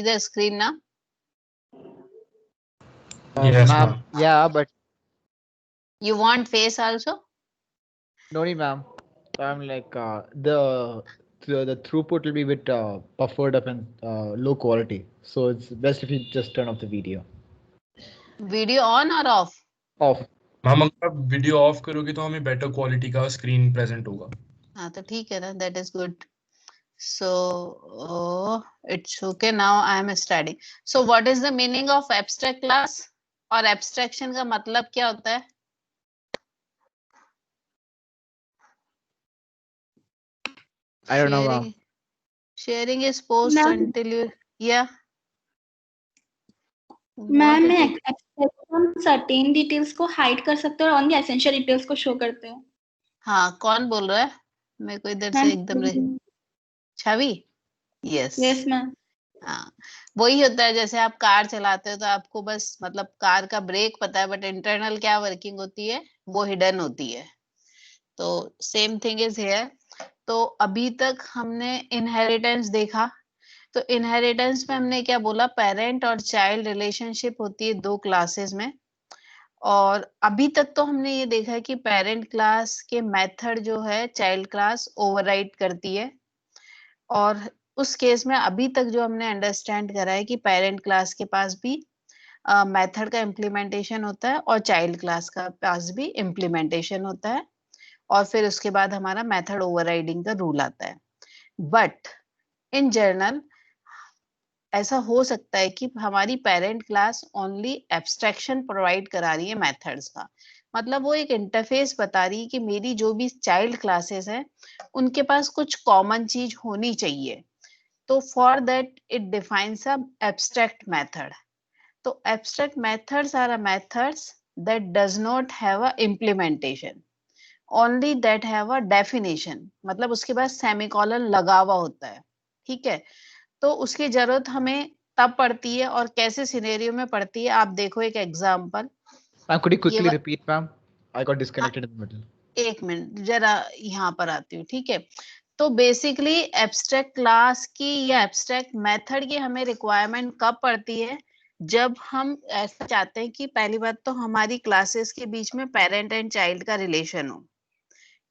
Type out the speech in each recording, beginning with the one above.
the screen now? Yes, Ma'am. ma'am. Yeah, but You want face also? no need, ma'am. I'm like the throughput will be a bit buffered up and low quality. So it's best if you just turn off the video. Video on or off? Off. Ma'am अगर आप video of करोगे तो हमें better quality का screen present होगा. हाँ तो ठीक है ना, that is good. So it's okay. Now I am studying. So what is the meaning of abstract class? और abstraction का मतलब क्या होता है? I don't know, ma'am. Sharing is post Ma'am. until you, yeah. Ma'am What मैं is it? हम certain details को hide कर सकते हैं और ओनली एसेंशियल डिटेल्स को शो करते हैं. हाँ, कौन बोल रहा है? मेरे को इधर से एकदम छवि. यस. Yes ma'am. हाँ, वही होता है. जैसे आप कार चलाते हो तो आपको बस मतलब कार का ब्रेक पता है, बट इंटरनल क्या वर्किंग होती है वो हिडन होती है. तो सेम थिंग इज हियर. तो अभी तक हमने इनहेरिटेंस देखा. तो इनहेरिटेंस में हमने क्या बोला, पेरेंट और चाइल्ड रिलेशनशिप होती है दो क्लासेस में. और अभी तक तो हमने ये देखा है कि पेरेंट क्लास के मेथड जो है चाइल्ड क्लास ओवरराइड करती है. और उस केस में अभी तक जो हमने अंडरस्टैंड करा है कि पेरेंट क्लास के पास भी मेथड का इम्प्लीमेंटेशन होता है और चाइल्ड क्लास का पास भी इम्प्लीमेंटेशन होता है. और फिर उसके बाद हमारा मेथड ओवरराइडिंग का रूल आता है. बट इन जनरल ऐसा हो सकता है कि हमारी parent class only abstraction provide करा रही है मेथड्स का. मतलब वो एक इंटरफेस बता रही है कि मेरी जो भी चाइल्ड क्लासेस हैं उनके पास कुछ कॉमन चीज होनी चाहिए. तो for that it defines a abstract method. तो abstract methods are a methods that does not have a implementation, only that have a definition. मतलब उसके बाद सेमीकोलन लगा हुआ होता है. ठीक है. तो उसकी जरूरत हमें तब पड़ती है और कैसे सिनेरियो में पड़ती है, आप देखो एक example. Ma'am, could you quickly ये repeat, ma'am? I got disconnected in the middle. एक मिनट जरा यहाँ पर आती हूँ. ठीक है. तो बेसिकली एब्स्ट्रैक्ट क्लास की या एब्स्ट्रैक्ट मेथड की हमें रिक्वायरमेंट कब पड़ती है, जब हम ऐसा चाहते हैं कि पहली बात तो हमारी क्लासेस के बीच में पेरेंट एंड चाइल्ड का रिलेशन हो.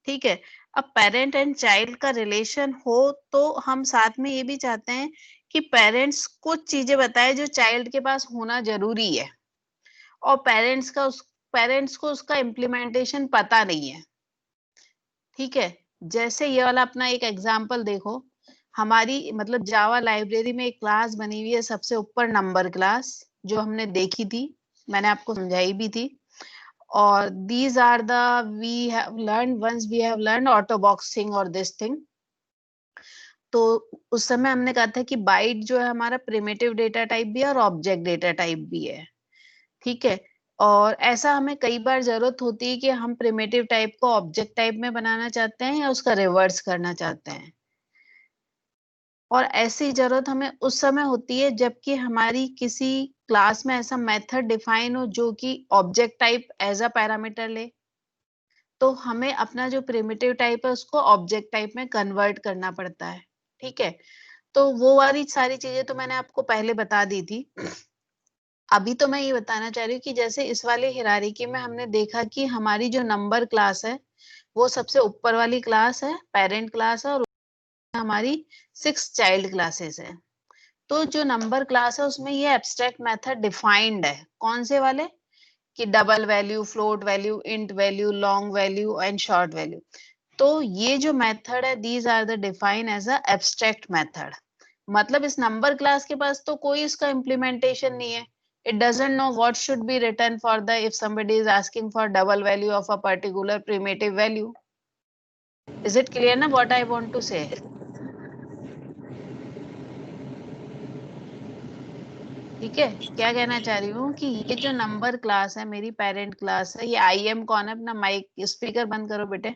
ठीक है. अब पेरेंट एंड चाइल्ड का रिलेशन हो तो हम साथ में ये भी चाहते हैं कि पेरेंट्स कुछ चीजें बताए जो चाइल्ड के पास होना जरूरी है और पेरेंट्स को उसका इम्प्लीमेंटेशन पता नहीं है. ठीक है. जैसे ये वाला अपना एक एग्जांपल देखो. हमारी मतलब जावा लाइब्रेरी में एक क्लास बनी हुई है सबसे ऊपर, नंबर क्लास, जो हमने देखी थी, मैंने आपको समझाई भी थी. और these are the we have learned once we have learned auto boxing or this thing. तो उस समय हमने कहा था कि बाइट जो है हमारा प्रिमिटिव डेटा टाइप भी है और ऑब्जेक्ट डेटा टाइप भी है. ठीक है. और ऐसा हमें कई बार जरूरत होती है कि हम प्रिमिटिव टाइप को ऑब्जेक्ट टाइप में बनाना चाहते हैं या उसका रिवर्स करना चाहते हैं. और ऐसी जरूरत हमें उस समय होती है जबकि हमारी किसी क्लास में ऐसा मेथड डिफाइन हो जो कि object type as a parameter ले. तो हमें अपना जो प्रिमिटिव टाइप है उसको ऑब्जेक्ट टाइप में कन्वर्ट करना पड़ता है. ठीक है. तो वो वाली सारी चीजें तो मैंने आपको पहले बता दी थी. अभी तो मैं ये बताना चाह रही हूँ कि जैसे इस वाले हिरारिकी में हमने देखा कि हमारी जो नंबर क्लास है वो सबसे ऊपर वाली क्लास है, पेरेंट क्लास है, और हमारी 6 चाइल्ड क्लासेस है. तो जो नंबर क्लास है उसमें ये एब्स्ट्रैक्ट मेथड डिफाइंड है. कौन से वाले? कि double value, float value, int value, long value and short value. तो ये जो मेथड है these are the define as a abstract method. मतलब इस नंबर क्लास के पास तो कोई इसका इम्प्लीमेंटेशन नहीं है. It doesn't know what should be written for the if somebody is asking for double value of a particular primitive value. Is it clear na what I want to say? ठीक है. क्या कहना चाह रही हूँ कि ये जो नंबर क्लास है मेरी पेरेंट क्लास है. ये IM कौन है? अपना माइक स्पीकर बंद करो बेटे.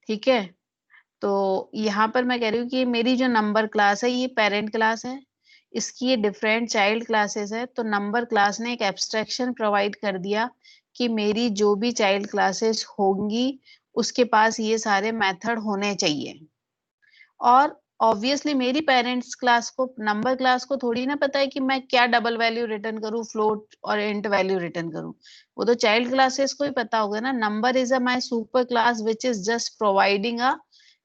ठीक है. तो यहाँ पर मैं कह रही हूँ कि मेरी जो नंबर क्लास है ये पेरेंट क्लास है. इसकी ये डिफरेंट चाइल्ड क्लासेस है. तो नंबर क्लास ने एक एब्स्ट्रैक्शन प्रोवाइड कर दिया कि मेरी जो भी चाइल्ड क्लासेस होंगी उसके पास ये सारे मेथड होने चाहिए. और ऑब्वियसली मेरी पेरेंट्स क्लास को, नंबर क्लास को थोड़ी ना पता है कि मैं क्या डबल वैल्यू रिटर्न करूं, फ्लोट और इंट वैल्यू रिटर्न करूं। वो तो चाइल्ड क्लासेस को ही पता होगा ना। Number is a my super class which is just providing a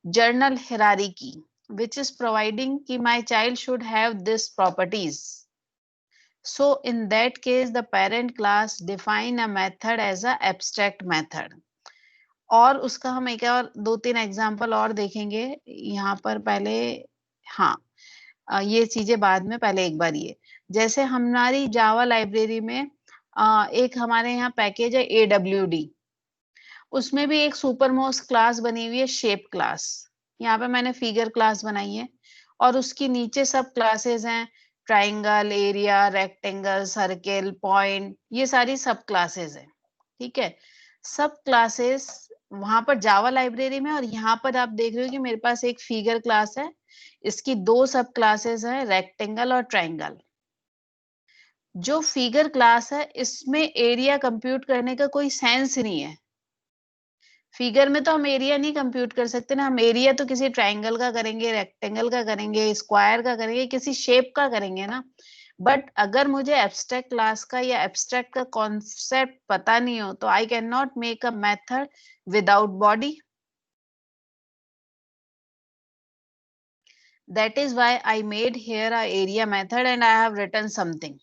journal hierarchy which is providing कि my child should have this properties. So in that case the parent class define a method as a abstract method. और उसका हम एक और 2-3 example और देखेंगे यहाँ पर पहले। हाँ, ये चीजें बाद में, पहले एक बार ये, जैसे हमारी जावा लाइब्रेरी में एक हमारे यहाँ पैकेज है AWD, उसमें भी एक सुपरमोस्ट क्लास बनी हुई है शेप क्लास। यहाँ पे मैंने फिगर क्लास बनाई है और उसकी नीचे सब क्लासेस हैं, triangle, area, rectangle, circle, point, ये सारी सब क्लासेस हैं। ठीक है, सब क्लासेस वहां पर जावा लाइब्रेरी में। और यहाँ पर आप देख रहे हो कि मेरे पास एक फिगर क्लास है, इसकी 2 सब क्लासेस हैं, रेक्टेंगल और ट्राइंगल। जो फिगर क्लास है इसमें एरिया कंप्यूट करने का कोई सेंस नहीं है। फिगर में तो हम एरिया नहीं कंप्यूट कर सकते ना, हम एरिया तो किसी ट्राइंगल का करेंगे, रेक्टेंगल का करेंगे, स्क्वायर का करेंगे, किसी शेप का करेंगे ना। बट अगर मुझे एब्स्ट्रैक्ट क्लास का या एब्स्ट्रैक्ट का कॉन्सेप्ट पता नहीं हो तो I can not make a method without body. That is why I made here a area method and I have written something,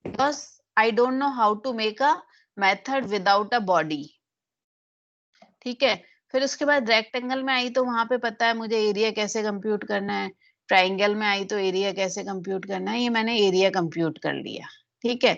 because I don't know how to make a method without a body. ठीक है, फिर उसके बाद rectangle में आई तो वहां पे पता है मुझे एरिया कैसे कंप्यूट करना है, ट्राइंगल में आई तो एरिया कैसे कंप्यूट करना है, ये मैंने एरिया कंप्यूट कर लिया। ठीक है,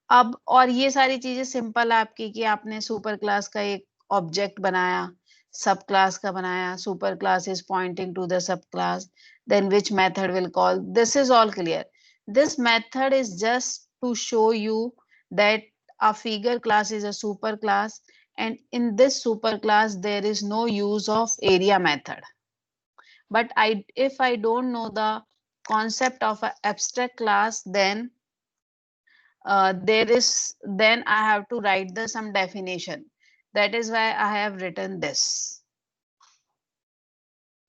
अब और ये सारी चीजें सिंपल आपकी कि आपने सुपर क्लास का एक ऑब्जेक्ट बनाया, सब क्लास का बनाया, super class is pointing to the सब class, then which method will call, this is all clear. This method is just to show you that a figure class is a super class, and in this super class there is no use of area method. But if I don't know the concept of an abstract class, then then I have to write the some definition. That is why I have written this.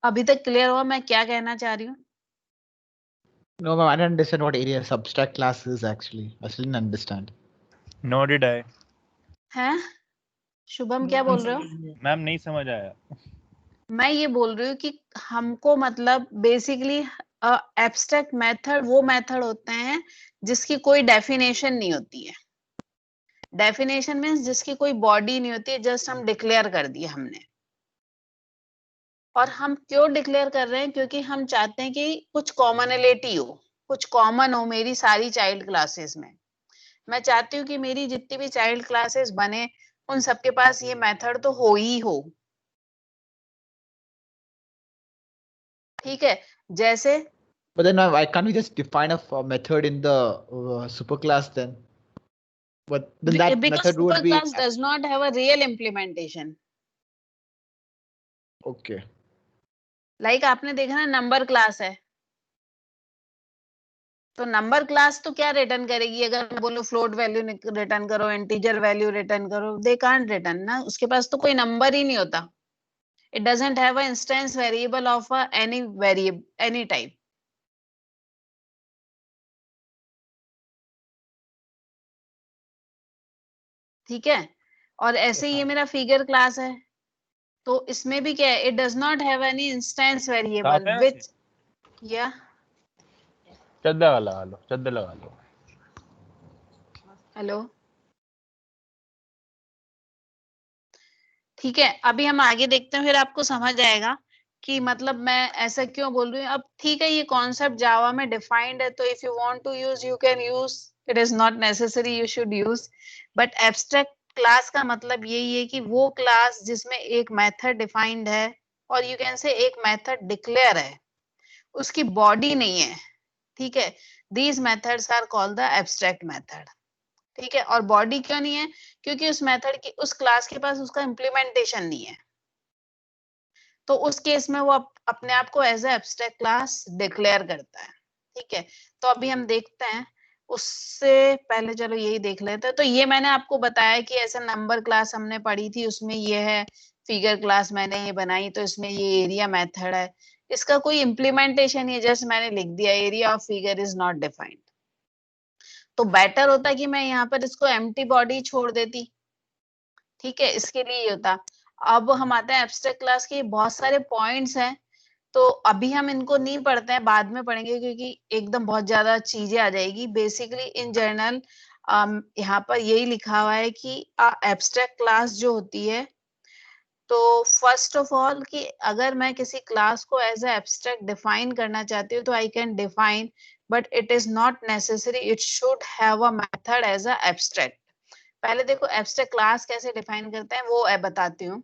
अभी तक clear हुआ मैं क्या कहना चाह रही हूँ? No, ma'am, I don't understand what area subtract class is actually. I still didn't understand. Nor did I. हैं? शुभम क्या बोल रहे हो? मैम नहीं समझ आया। मैं ये बोल रही हूँ कि हमको मतलब बेसिकली एब्स्ट्रैक्ट मेथड वो मेथड होते हैं जिसकी कोई डेफिनेशन नहीं होती है। डेफिनेशन मीन्स जिसकी कोई बॉडी नहीं होती है, जस्ट हम डिक्लेयर कर दिया हमने। और हम क्यों डिक्लेयर कर रहे हैं? क्योंकि हम चाहते हैं कि कुछ कॉमनलिटी हो, कुछ कॉमन हो मेरी सारी चाइल्ड क्लासेस में। मैं चाहती हूँ कि मेरी जितनी भी चाइल्ड क्लासेस बने उन सबके पास ये मेथड तो हो ही हो। ठीक है, जैसे But then why can't we just define a method in the superclass then? But then that because method would be superclass does not have a real implementation. okay. Like आपने देखा ना नंबर क्लास है, तो number class तो क्या return करेगी? अगर मैं बोलूं फ्लोट वैल्यू रिटर्न करो, इंटीजर वैल्यू रिटर्न करो, दे कांट रिटर्न ना, उसके पास तो कोई नंबर ही नहीं होता। It doesn't have a instance variable of any variable any type. ठीक है, और ऐसे ही ये मेरा फिगर क्लास है, तो इसमें भी क्या है? It does not have any instance variable which या चद्दर लगा लो, चद्दर लगा लो। हेलो, ठीक है, अभी हम आगे देखते हैं, फिर आपको समझ आएगा कि मतलब मैं ऐसा क्यों बोल रही हूँ। अब ठीक है, ये कॉन्सेप्ट जावा में डिफाइंड है, तो if you want to use you can use, it is not necessary you should use. But abstract class का मतलब यही है कि वो क्लास जिसमें एक मेथड डिफाइंड है और यू कैन से एक मेथड डिक्लेयर है, उसकी बॉडी नहीं है। ठीक है, these methods are called the abstract method. ठीक है, और बॉडी क्यों नहीं है? क्योंकि उस मेथड की, उस क्लास के पास उसका इम्प्लीमेंटेशन नहीं है, तो उस केस में वो अपने आप को as a abstract class declare करता है। ठीक है, तो अभी हम देखते हैं, उससे पहले चलो यही देख लेते हैं। तो ये मैंने आपको बताया कि ऐसा नंबर क्लास हमने पढ़ी थी, उसमें ये है फिगर क्लास मैंने ये बनाई, तो इसमें ये एरिया मेथड है, इसका कोई इम्प्लीमेंटेशन नहीं है, जस्ट मैंने लिख दिया area of figure is not defined. तो बेटर होता कि मैं यहाँ पर इसको एम्प्टी बॉडी छोड़ देती, ठीक है, इसके लिए ये होता। अब हम आते हैं एब्स्ट्रैक्ट क्लास के, बहुत सारे पॉइंट्स हैं, तो अभी हम इनको नहीं पढ़ते हैं, बाद में पढ़ेंगे क्योंकि एकदम बहुत ज्यादा चीजें आ जाएगी। बेसिकली इन जनरल यहाँ पर यही लिखा हुआ है कि एब्स्ट्रैक्ट क्लास जो होती है, तो फर्स्ट ऑफ ऑल कि अगर मैं किसी क्लास को एज ए एब्स्ट्रैक्ट डिफाइन करना चाहती हूँ तो I can define, but it is not necessary it should have a method as a abstract. पहले देखो एब्स्ट्रैक्ट क्लास कैसे डिफाइन करते हैं वो बताती हूँ।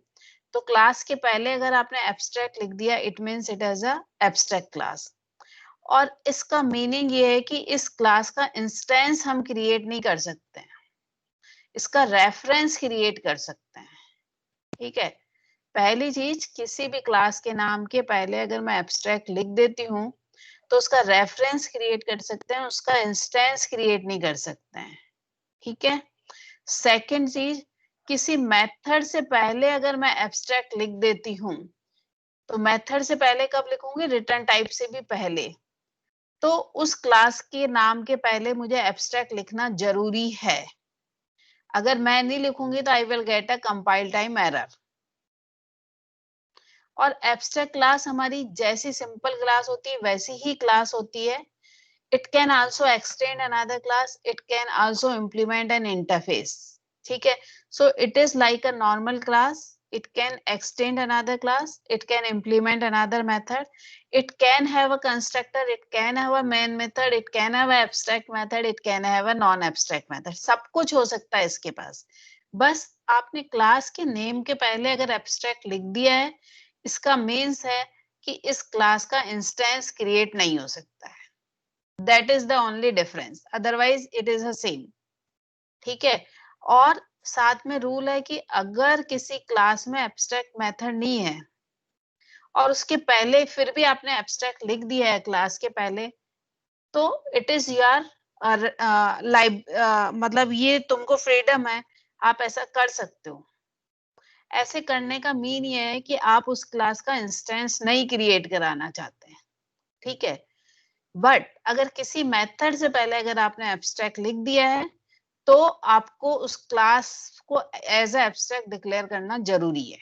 तो क्लास के पहले अगर आपने एब्स्ट्रैक्ट लिख दिया it means it is a abstract class, और इसका मीनिंग ये है कि इस क्लास का इंस्टेंस हम क्रिएट नहीं कर सकते हैं, इसका रेफरेंस क्रिएट कर सकते हैं, ठीक है। पहली चीज, किसी भी क्लास के नाम के पहले अगर मैं एब्स्ट्रैक्ट लिख देती हूँ तो उसका रेफरेंस क्रिएट कर सकते हैं, उसका इंस्टेंस क्रिएट नहीं कर सकते हैं, ठीक है। सेकंड चीज, किसी मेथड से पहले अगर मैं एब्स्ट्रैक्ट लिख देती हूँ, तो मेथड से पहले कब लिखूंगी, रिटर्न टाइप से भी पहले, तो उस क्लास के नाम के पहले मुझे एब्स्ट्रैक्ट लिखना जरूरी है। अगर मैं नहीं लिखूंगी तो I will get a compile time error. और एब्स्ट्रैक्ट क्लास हमारी जैसी सिंपल क्लास होती है वैसी ही क्लास होती है। It can also extend another class, it can also implement N interface, ठीक है। So it is like a normal class, it can extend another class, it can implement another method, it can have a constructor, it can have a main method, it can have a abstract method, it can have a non abstract method, सब कुछ हो सकता है इसके पास। बस आपने class के name के पहले अगर एब्स्ट्रैक्ट लिख दिया है, इसका मीन्स है कि इस क्लास का इंस्टेंस क्रिएट नहीं हो सकता है, that is the only difference, otherwise it is the same, ठीक है। और साथ में रूल है कि अगर किसी क्लास में एब्स्ट्रैक्ट मेथड नहीं है और उसके पहले फिर भी आपने एब्स्ट्रैक्ट लिख दिया है क्लास के पहले, तो इट इज योर मतलब ये तुमको फ्रीडम है, आप ऐसा कर सकते हो। ऐसे करने का मीन ये है कि आप उस क्लास का इंस्टेंस नहीं क्रिएट कराना चाहते हैं, ठीक है। बट अगर किसी मेथड से पहले अगर आपने एब्स्ट्रैक्ट लिख दिया है तो आपको उस क्लास को एज ए एब्स्ट्रैक्ट डिक्लेयर करना जरूरी है,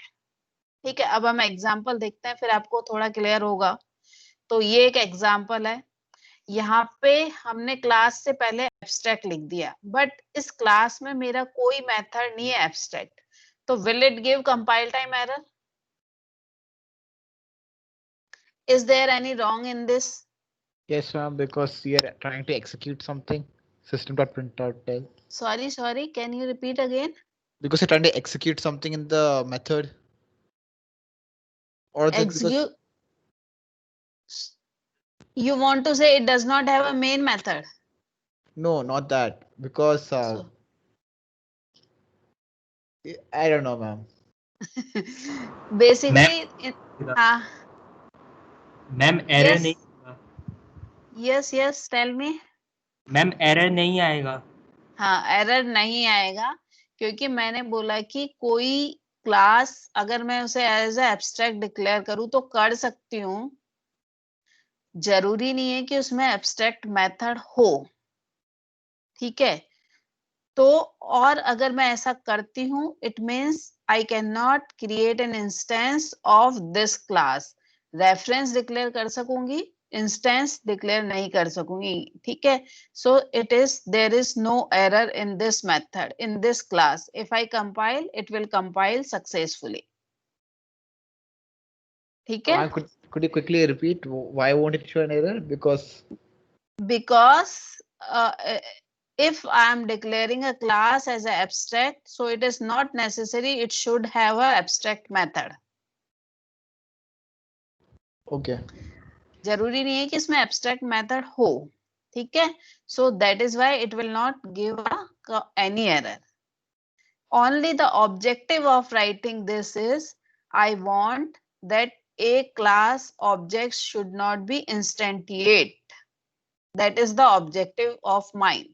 ठीक है। अब हम एग्जांपल देखते हैं फिर आपको थोड़ा क्लियर होगा। तो ये एक एग्जांपल है, यहाँ पे हमने क्लास से पहले एब्स्ट्रैक्ट लिख दिया, बट इस क्लास में मेरा कोई मेथड नहीं है एब्स्ट्रैक्ट, तो will it give compile time error? Is there any wrong in this? Yes, ma'am, because we are trying to execute something. System.printout tell. Sorry, can you repeat again? Because you're trying to execute something in the method. Or is it because Execute. You want to say it does not have a main method? no, not that. Because So- I don't know, ma'am. Basically, ma'am error yes, नहीं होगा। yes, tell me. Ma'am error नहीं आएगा। हाँ, error नहीं आएगा क्योंकि मैंने बोला कि कोई क्लास अगर मैं उसे एज ए एब्स्ट्रैक्ट डिक्लेयर करूँ तो कर सकती हूँ, जरूरी नहीं है कि उसमें एब्स्ट्रैक्ट मेथड हो, ठीक है। तो और अगर मैं ऐसा करती हूँ it means I can not create an instance of this class, reference declare कर सकूंगी, इंस्टेंस डिक्लेयर नहीं कर सकूंगी, ठीक है। So it is there is no error in this method in this class, if I compile it will compile successfully, ठीक है। Ma'am, could you quickly repeat why won't it show an error? Because if I am declaring a class as an abstract, so it is not necessary it should have a abstract method. Okay. जरूरी नहीं है कि इसमें abstract method हो, ठीक है। So that is why it will not give any error. Only the objective of writing this is I want that a class objects should not be instantiate. That is the objective of mine.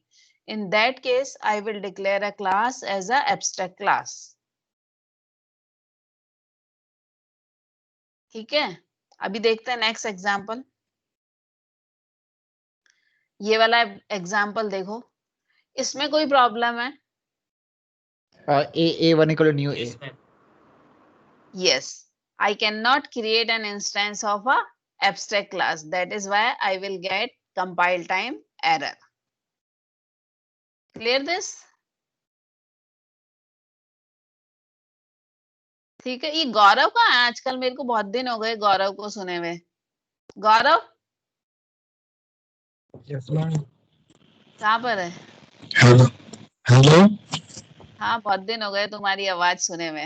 In that case, I will declare a class as an abstract class. ठीक है, अभी देखते हैं next example. ये वाला example देखो, इसमें कोई प्रॉब्लम है? A1 equal to new A. Yes, I cannot create an instance of a abstract class. That is why I will get compile time error. Clear this? ठीक है। ये गौरव कहाँ है आजकल? मेरे को बहुत दिन हो गए गौरव को सुने हुए। गौरव यस मैम। कहाँ पर है? Hello hello. हाँ, बहुत दिन हो गए तुम्हारी आवाज सुने हुए।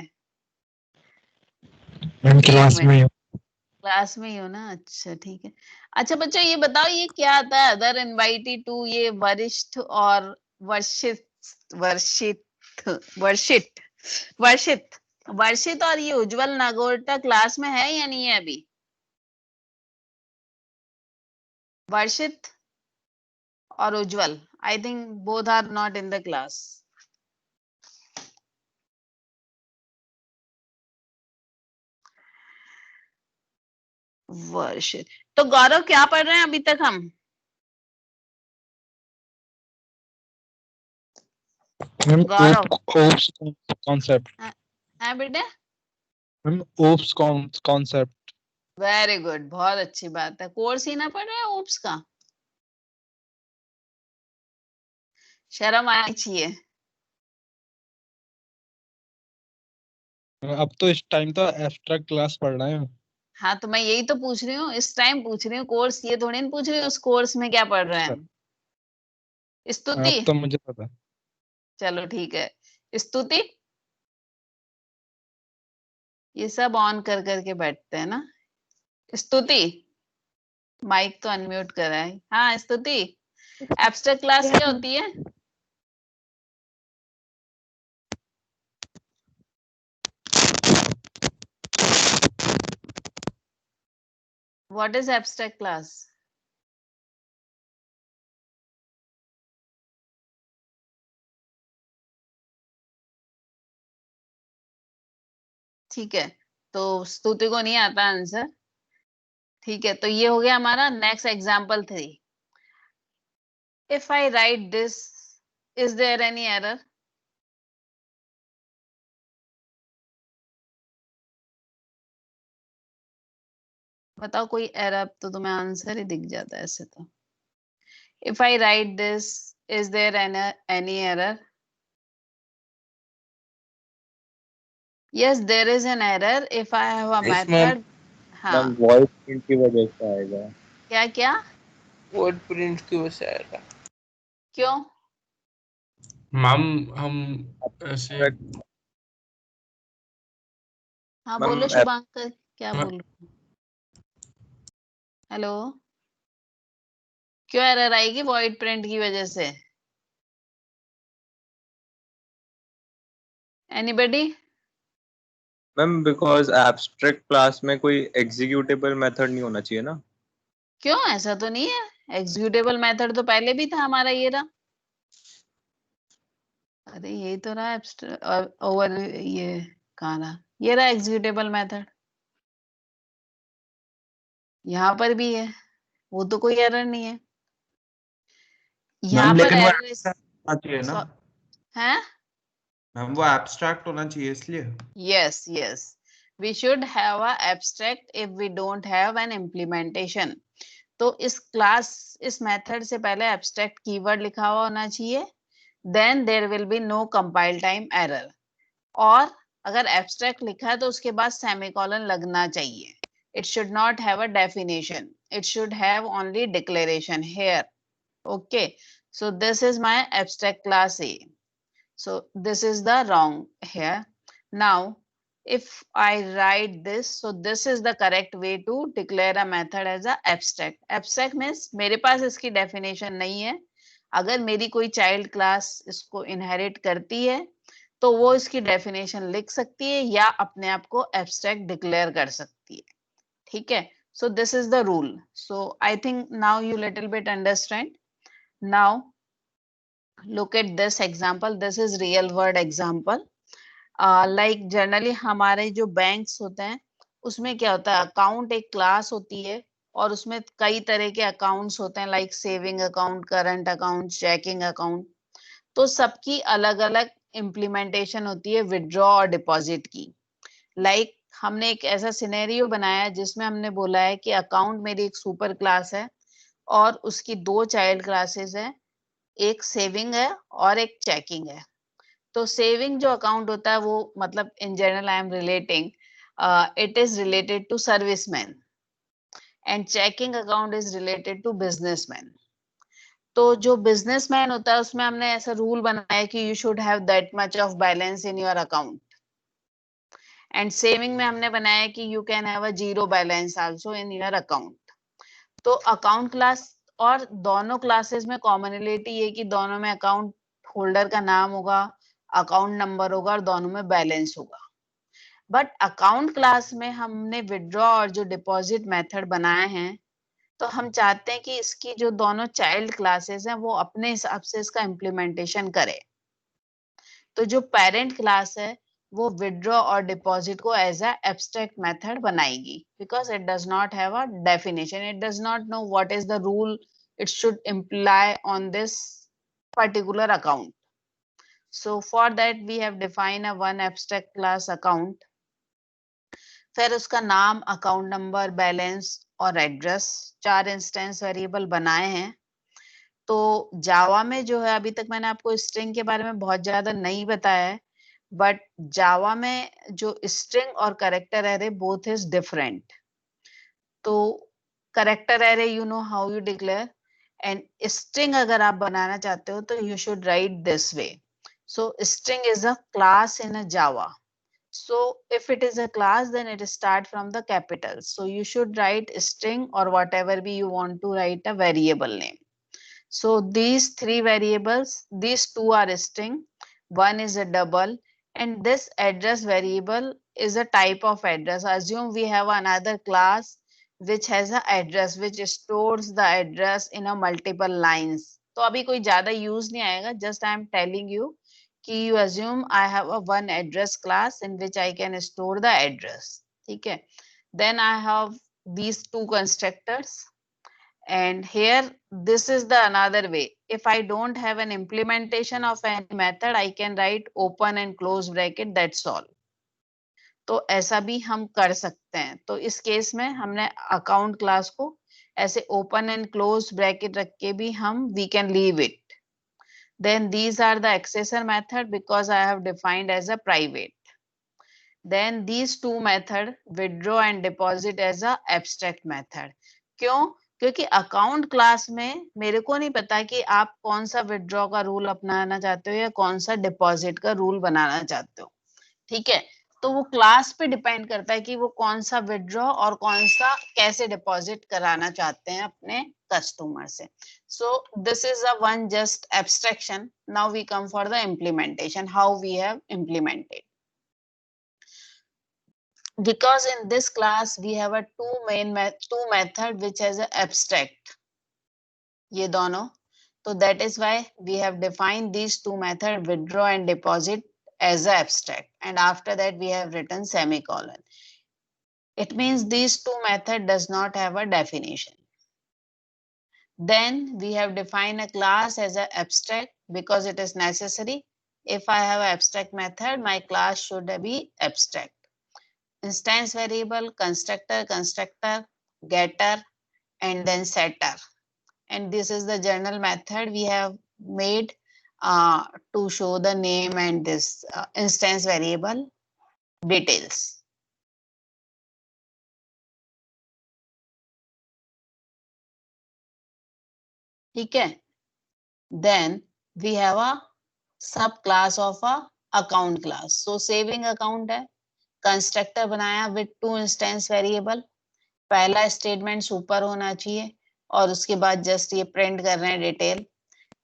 मैम क्लास में हूँ। क्लास में ही हो ना? अच्छा ठीक है। अच्छा बच्चों ये बताओ, ये क्या आता है अदर इनवाइटेड टू? ये वरिष्ठ और वर्षित वर्षित वर्षित वर्षित वर्षित और ये उज्जवल नागोटा क्लास में है या नहीं है अभी? वर्षित और Ujjwal, I think both are not in the class. Varshit. तो गौरव क्या पढ़ रहे हैं अभी तक हम? Ma'am Gaurav OOPs concept. है बेटे? Ma'am OOPs concept. Very good, बहुत अच्छी बात है। कोर्स ही ना पढ़ रहे हैं ओप्स का? शर्म आनी चाहिए। अब तो इस टाइम तो एब्स्ट्रैक्ट क्लास पढ़ना है। हाँ तो मैं यही तो पूछ रही हूँ, इस टाइम पूछ रही हूँ। कोर्स ये थोड़ी ना पूछ रही हूँ उस कोर्स में क्या पढ़ रहे हैं हम। स्तुति? अब तो मुझे पता है। चलो ठीक है। स्तुति, ये सब ऑन कर करके बैठते हैं ना। स्तुति माइक तो अनम्यूट करा है। हाँ स्तुति, एब्स्ट्रैक्ट क्लास क्या होती है? What is abstract class? ठीक है, तो स्तुति को नहीं आता आंसर। ठीक है, तो ये हो गया हमारा। Next example 3। If I write this, is there any error? बताओ कोई एरर, तो तुम्हें आंसर ही दिख जाता है ऐसे तो। If I write this, is there any error? Yes, there is an error if I have a method. हाँ मैम वॉइस प्रिंट की वजह से आएगा। क्या क्या? वर्ड प्रिंट की वजह से आएगा। क्यों? मैम हम ऐसे हाँ मैम बोलो शुभांकर, क्या बोल रहे हो? हेलो, क्यों एरर आएगी वॉइड प्रिंट की वजह से? Anybody? Ma'am because abstract class में कोई एग्जीक्यूटेबल मेथड नहीं होना चाहिए ना। क्यों? ऐसा तो नहीं है, एग्जीक्यूटेबल मेथड तो पहले भी था हमारा। ये रहा, अरे ये तो रहा ओवर, ये कहाँ रहा? ये रहा एग्जीक्यूटेबल मेथड, यहाँ पर भी है। वो तो कोई एरर नहीं है यहाँ मैम, पर। लेकिन वो एरर abstract होना चाहिए ना है। मैम, वो एब्स्ट्रैक्ट होना चाहिए इसलिए। Yes, yes. We should have a abstract if we don't have an implementation. तो इस क्लास, इस मेथड से पहले abstract कीवर्ड लिखा हुआ होना चाहिए, then there will be no compile time error. और अगर abstract लिखा है तो उसके बाद सेमीकोलन लगना चाहिए. It should not have a definition. It should have only declaration here. Okay. So this is my abstract class A. So this is the wrong here. Now, if I write this, so this is the correct way to declare a method as a abstract. Abstract means मेरे पास इसकी definition नहीं है। अगर मेरी कोई child class इसको inherit करती है, तो वो इसकी definition लिख सकती है या अपने आप को abstract declare कर सकती है। ठीक है? So this is the rule. So I think now you little bit understand. Now look at this example. This is real world example. Like generally हमारे जो बैंक्स होते हैं उसमें क्या होता है, अकाउंट एक क्लास होती है और उसमें कई तरह के अकाउंट्स होते हैं, like saving account, current account, checking account. तो सबकी अलग अलग इम्प्लीमेंटेशन होती है विड्रॉ और डिपॉजिट की। लाइक हमने एक ऐसा सिनेरियो बनाया जिसमें हमने बोला है कि अकाउंट मेरी एक सुपर क्लास है और उसकी दो चाइल्ड क्लासेस है, एक सेविंग है और एक चेकिंग है। तो सेविंग जो अकाउंट होता है वो मतलब in general I am relating it is related to serviceman and checking account is related to businessman. तो जो बिजनेसमैन होता है उसमें हमने ऐसा रूल बनाया है कि you should have that much of balance in your account. And saving में हमने बनाया कि you can have a zero balance also in your account. तो अकाउंट क्लास और दोनों क्लासेस में कॉमनलिटी ये कि दोनों में अकाउंट होल्डर का नाम होगा, अकाउंट नंबर होगा और दोनों में बैलेंस होगा। बट अकाउंट क्लास में हमने विड्रॉ और जो डिपॉजिट मेथड बनाए हैं, तो हम चाहते हैं कि इसकी जो दोनों चाइल्ड क्लासेस हैं वो अपने हिसाब से इसका इम्प्लीमेंटेशन करे। तो जो पेरेंट क्लास है वो विड्रॉ और डिपॉजिट को एज अ एब्स्ट्रैक्ट मेथड बनाएगी, because it does not have a definition, it does not know what is the rule it should imply on this particular account. So for that we have defined a one abstract class account. फिर उसका नाम, account number, balance और address, 4 instance variable बनाए हैं। तो जावा में जो है, अभी तक मैंने आपको स्ट्रिंग के बारे में बहुत ज्यादा नहीं बताया है, बट जावा में जो स्ट्रिंग और character array both is different. तो character array you know how you declare, and string अगर आप बनाना चाहते हो तो you should write this way. So string is a class in a Java. So if it is a class, then it start from the capitals. So you should write string or whatever be you want to write a variable name. So these three variables, these two are string, one is a double, and this address variable is a type of address. Assume we have another class which has a address which stores the address in a multiple lines. तो अभी कोई ज्यादा use नहीं आएगा, just I am telling you कि you assume I have a one address class in which I can store the address. ठीक है? Then I have these two constructors, and here this is the another way. If I don't have an implementation of any method, I can write open and close bracket, that's all. तो ऐसा भी हम कर सकते हैं। तो इस case में हमने अकाउंट क्लास को ऐसे ओपन एंड क्लोज ब्रैकेट रख के भी हम we can leave it. Then these are the accessor method because I have defined as a private. Then these two method withdraw and deposit as a abstract method. क्यों? क्योंकि account class में मेरे को नहीं पता कि आप कौन सा विड्रॉ का रूल अपनाना चाहते हो या कौन सा डिपॉजिट का रूल बनाना चाहते हो। ठीक है? तो वो क्लास पे डिपेंड करता है कि वो कौन सा विड्रॉ और कौन सा कैसे डिपॉजिट कराना चाहते हैं अपने कस्टमर से। So this is a one just abstraction. Now we come for the implementation, how we have implemented. Because in this class we have a two method which has a abstract, ये दोनों, so that is why we have defined these two method withdraw and deposit as a abstract, and after that we have written semicolon. It means these two method does not have a definition. Then we have defined a class as an abstract because it is necessary. If I have an abstract method, my class should be abstract. Instance variable, constructor, getter, and then setter. And this is the general method we have made to show the name and this instance variable details. ठीक है? Then we have a subclass of a account class. So saving account है, constructor बनाया with two instance variable. पहला statement super होना चाहिए और उसके बाद जस्ट ये प्रिंट कर रहे हैं डिटेल।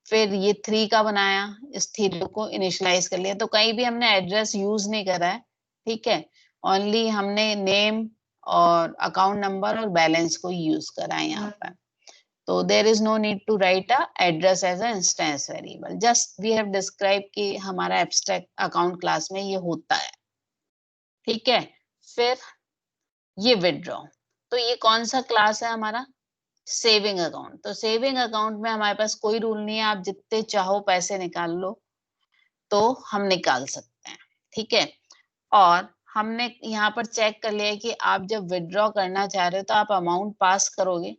फिर ये 3 का बनाया, इस 3 को इनिशियलाइज कर लिया। तो कहीं भी हमने एड्रेस यूज नहीं करा है, ठीक है, ओनली हमने नेम और अकाउंट नंबर और बैलेंस को यूज करा है यहाँ पर। तो there is no need to write a address as a instance variable, just we have describe कि हमारा एब्स्ट्रैक्ट अकाउंट क्लास में ये होता है। ठीक है? फिर ये विड्रॉ। तो ये कौन सा क्लास है हमारा? Saving account. तो सेविंग अकाउंट में हमारे पास कोई रूल नहीं है, आप जितने चाहो पैसे निकाल लो तो हम निकाल सकते हैं, ठीक है। और हमने यहाँ पर चेक कर लिया कि आप जब विड्रॉ करना चाह रहे हो तो आप अमाउंट पास करोगे,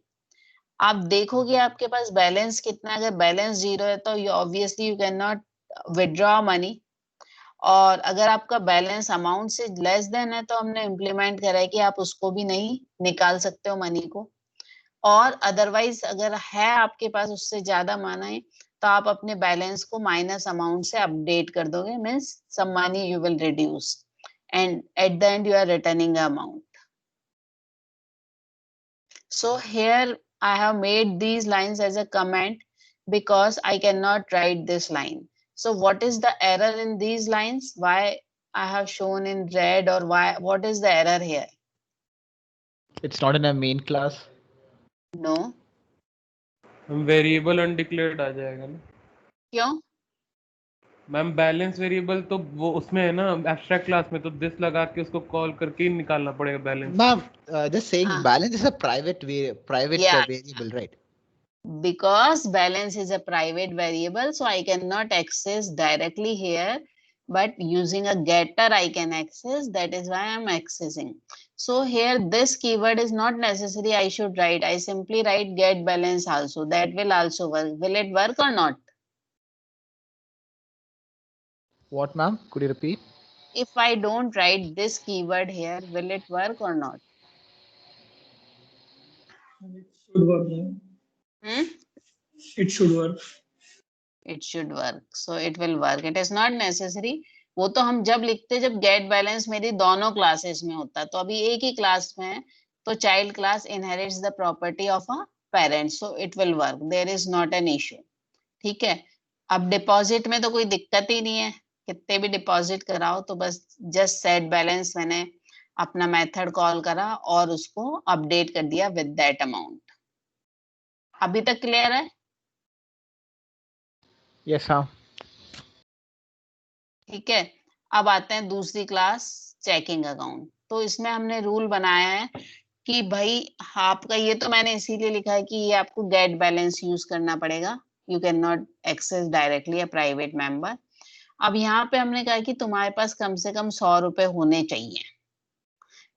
आप देखोगे आपके पास बैलेंस कितना है। अगर बैलेंस 0 है तो obviously you can not withdraw money, और अगर आपका बैलेंस अमाउंट से लेस देन है तो हमने इम्प्लीमेंट करा है कि आप उसको भी नहीं निकाल सकते हो मनी को। और अदरवाइज अगर है आपके पास उससे ज्यादा माना है तो आप अपने बैलेंस को माइनस अमाउंट से अपडेट कर दोगे, means some money you will reduce and at the end you are returning the amount. So here I have made these lines as a comment because I cannot write this line. So what is the error in these lines? Why I have shown in red, or why, what is the error here? It's not in a main class. No. Variable undeclared आ जाएगा ना क्यों? Ma'am? Balance variable तो वो उसमें है ना abstract class में, तो दिस लगा के उसको कॉल करके ही निकालना पड़ेगा बैलेंस। Ma'am, just saying हाँ. balance is a private Yeah. variable, right? Because balance is a private variable, so I cannot access directly here, but using a getter I can access. That is why I'm accessing. So here this keyword is not necessary I should write. I simply write get balance also. That will also work. Will it work or not? What, ma'am? Could you repeat? If I don't write this keyword here, will it work or not? It should work. Yeah. It should work. It should work. So it will work. It is not necessary. वो तो हम जब लिखते जब gate balance मेरी दोनों classes में होता, तो अभी एक ही क्लास में है, तो child class inherits the property of a parent, so it will work, there is not an issue, ठीक है। अब डिपॉजिट में तो कोई दिक्कत ही नहीं है, कितने भी डिपॉजिट कराओ, तो बस जस्ट सेट बैलेंस मैंने अपना मेथड कॉल करा और उसको अपडेट कर दिया विद दैट अमाउंट। अभी तक क्लियर है? Yes, ma'am. ठीक है। अब आते हैं दूसरी क्लास चेकिंग अकाउंट। तो इसमें हमने रूल बनाया है कि भाई आपका, ये तो मैंने इसीलिए लिखा है कि ये आपको गेट बैलेंस यूज करना पड़ेगा, you can not access directly a private member. अब यहाँ पे हमने कहा कि तुम्हारे पास कम से कम 100 रुपए होने चाहिए,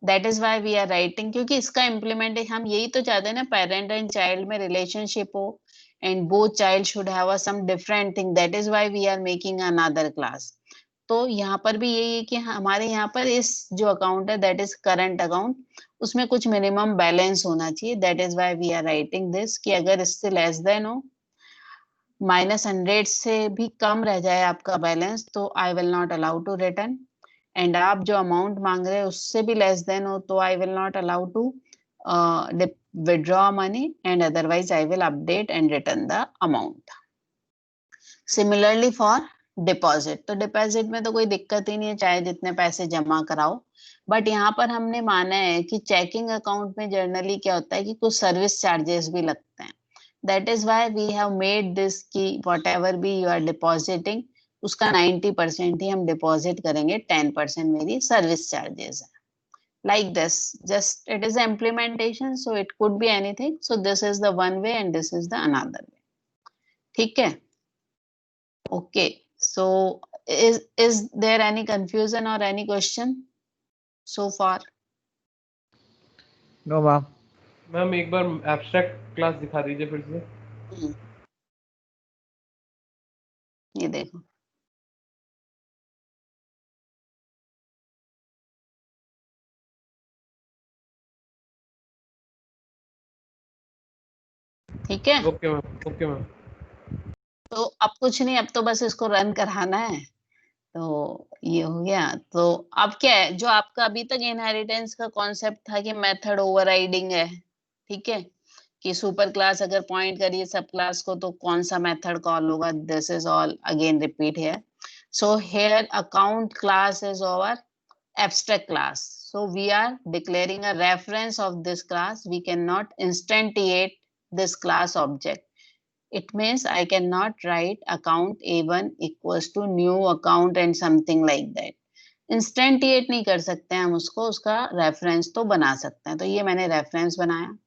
that is why we are writing, क्योंकि इसका इम्प्लीमेंटेशन हम यही तो चाहते हैं ना, पेरेंट एंड चाइल्ड में रिलेशनशिप हो and both child should have some different thing, that is why we are making another class. तो यहाँ पर भी यही है कि हमारे यहाँ पर इस जो अकाउंट है दैट इज करंट अकाउंट, उसमें कुछ मिनिमम बैलेंस होना चाहिए, that is why we are writing this, कि अगर इससे लेस देन हो, -100 से भी कम रह जाए आपका बैलेंस, तो I will not allow to return, and आप जो अमाउंट मांग रहे हैं उससे भी लेस देन हो तो I will not allow to withdraw money, and otherwise I will update and return the amount. Similarly for deposit, तो डिपॉजिट में तो कोई दिक्कत ही नहीं है, चाहे जितने पैसे जमा कराओ, बट यहाँ पर हमने माना है कि चेकिंग अकाउंट में जनरली क्या होता है कि कुछ सर्विस चार्जेस भी लगते हैं, that is why we have made this कि व्हाटएवर भी यू आर डिपॉजिटिंग उसका 90% ही हम डिपॉजिट करेंगे, 10% मेरी सर्विस चार्जेस है, like this. Just it is implementation, so it could be anything. So this is the one way and this is the another way. ठीक है? Okay. So is there any confusion or any question so far? No, ma'am. Ma'am एक बार abstract class दिखा दीजिए फिर से। ये देखो, ठीक है? Okay ma'am, okay ma'am. तो अब कुछ नहीं, अब तो बस इसको रन कराना है, तो ये हो गया। तो अब क्या है, जो आपका अभी तक इनहेरिटेंस का कॉन्सेप्ट था कि मेथड ओवरराइडिंग है, ठीक है, कि सुपर क्लास अगर पॉइंट करिए सब क्लास को तो कौन सा मेथड कॉल होगा, this is all again repeat here. So here account class is over abstract class, so we are declaring a reference of this class, we cannot instantiate this class object. It means I cannot write account A1 equals to new account and something like that. इंस्टेंटिएट नहीं कर सकते हम उसको, उसका reference तो बना सकते हैं। तो ये मैंने रेफरेंस बनाया,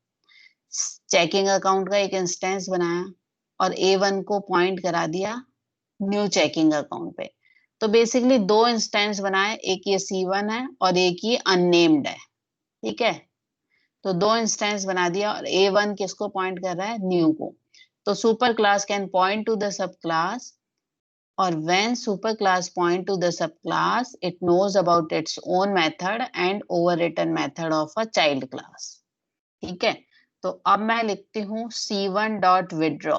चेकिंग अकाउंट का एक इंस्टेंस बनाया और A1 को पॉइंट करा दिया न्यू चेकिंग अकाउंट पे। तो बेसिकली दो इंस्टेंस बनाए, एक ये C1 है और एक ये अननेम्ड है, ठीक है। तो दो इंस्टेंस बना दिया और A1 किसको पॉइंट कर रहा है, न्यू को। तो super class can point two the सब class, or when superclass point to the subclass, it knows about its own method and overwritten method of a child class. ठीक है, तो अब मैं लिखती हूँ C1 डॉट विड्रॉ।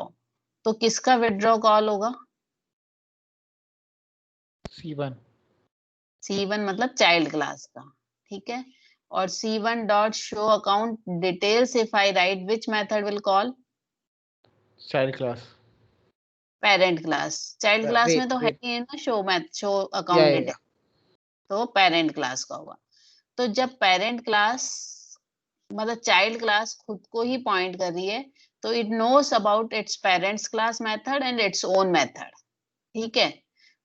तो किसका विड्रॉ कॉल होगा, C1. C1 मतलब चाइल्ड क्लास का, ठीक है। और C1 dot show account details if I right which method will call, Child class. Parent class. Child class Wait, में तो है wait. ही है ना शो अकाउंट Yeah, डिटेल, तो पेरेंट क्लास का होगा। तो जब पेरेंट क्लास मतलब चाइल्ड क्लास खुद को ही पॉइंट कर रही है, तो it knows about its parents class method and its own method, ठीक है।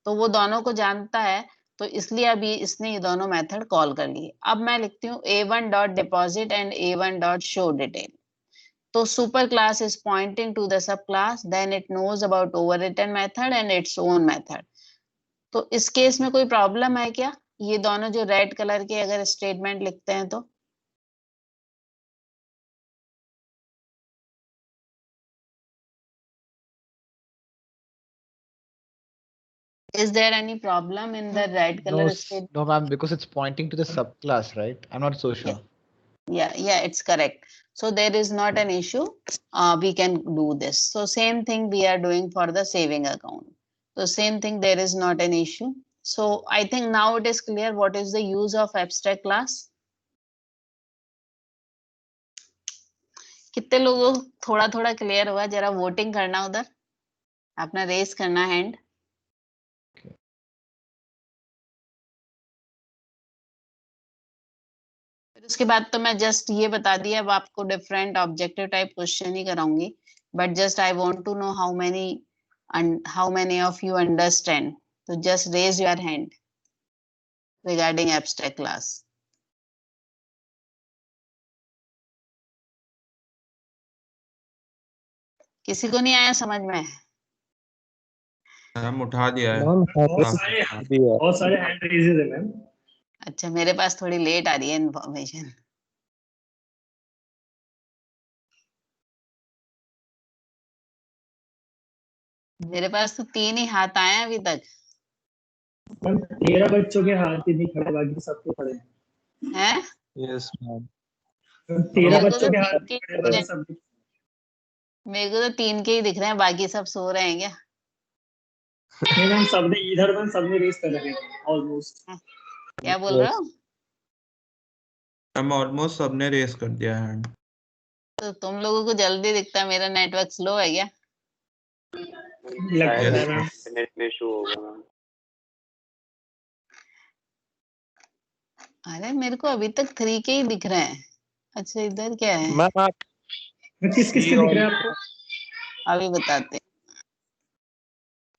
तो वो दोनों को जानता है, तो इसलिए अभी इसने ये दोनों मेथड कॉल कर लिए। अब मैं लिखती हूँ A1 dot deposit and A1 dot show detail. तो super class is pointing to the सब class, then it knows about overwritten method and its own method. तो इस केस में कोई प्रॉब्लम है क्या, ये दोनों जो रेड कलर के अगर स्टेटमेंट लिखते हैं तो? Is there any problem in the red color No, statement? no, ma'am, because it's pointing to the subclass, right? I'm not so sure. Yeah, it's correct. So there is not an issue. We can do this. So same thing we are doing for the saving account. So same thing, there is not an issue. So I think now it is clear what is the use of abstract class. कितने लोगों थोड़ा थोड़ा clear हुआ, जरा voting करना उधर, अपना race करना हैंड। फिर उसके बाद तो मैं जस्ट ये बता दिया, अब आपको डिफरेंट ऑब्जेक्टिव टाइप क्वेश्चन ही कराऊंगी, but just I want to know how many of you understand. So just raise your hand regarding abstract class. किसी को नहीं आया समझ में? मैम उठा दिया है। बहुत सारे हैंड रेजेस है मैम। अच्छा, मेरे पास थोड़ी लेट आ रही है इन्फॉर्मेशन। मेरे पास तो 3 ही हाथ आए हैं अभी तक। मैम 13 बच्चों के हाथ ही नहीं खड़े, बाकी सबके खड़े हैं? Yes ma'am. 13 बच्चों के हाथ खड़े, बाकी सब। मेरे को तो 3 के ही दिख रहे हैं, बाकी सब सो रहे हैं क्या? नहीं मैम, सबने इधर मैम सबने रेस कर रखे हैं ऑलमोस्ट। क्या बोल रहे हो? मैम ऑलमोस्ट सबने रेस कर दिया है। तो तुम लोगों को जल्दी दिखता है, मेरा नेटवर्क स्लो है क्या? लगता है मैम नेट में इशू होगा मैम। अरे मेरे को अभी तक 3 के ही दिख रहे हैं। अच्छा इधर क्या है? मैम आप किस किस के दिख रहा है आपको? अभी बताते।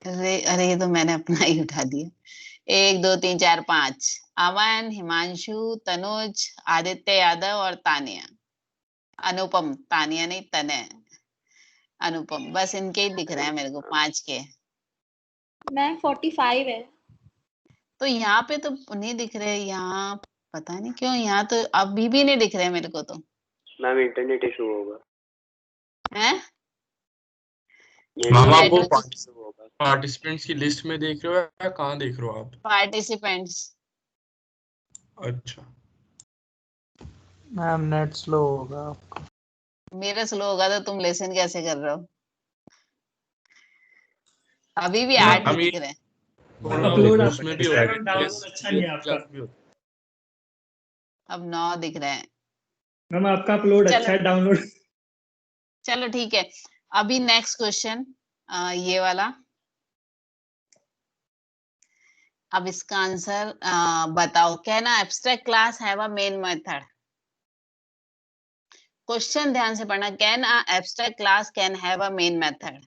अरे ये तो मैंने अपना ही उठा दिया। 1 2 3 4 5 अमन, हिमांशु, तनुज, आदित्य यादव और तानिया, अनुपम, तानिया नहीं तने, अनुपम, बस इनके ही दिख रहे हैं मेरे को 5 के। मैम 45 है। तो यहाँ पे तो नहीं दिख रहे, यहाँ पता नहीं क्यों, यहाँ तो अभी भी नहीं दिख रहे मेरे को तो। मैम इंटरनेट इशू होगा। हैं? मैम आप वो पार्टिसिपेंट्स की लिस्ट में देख रहे हो या कहाँ देख रहे हो आप? पार्टिसिपेंट्स। अच्छा मैम नेट स्लो होगा आपका। मेरा स्लो होगा तो तुम लेसन कैसे कर रहे हो? अभी भी मैम, 8 ही दिख रहे हैं। अपलोड उसमें भी होगा। डाउनलोड अच्छा नहीं है आपका। अब 9 दिख रहे हैं। मैम आपका अपलोड अच्छा है, डाउनलोड। चलो ठीक है, अभी नेक्स्ट क्वेश्चन ये वाला। अब इसका आंसर बताओ। कहना abstract class have a main method. Question ध्यान से पढ़ना। Can a abstract class can have a main method.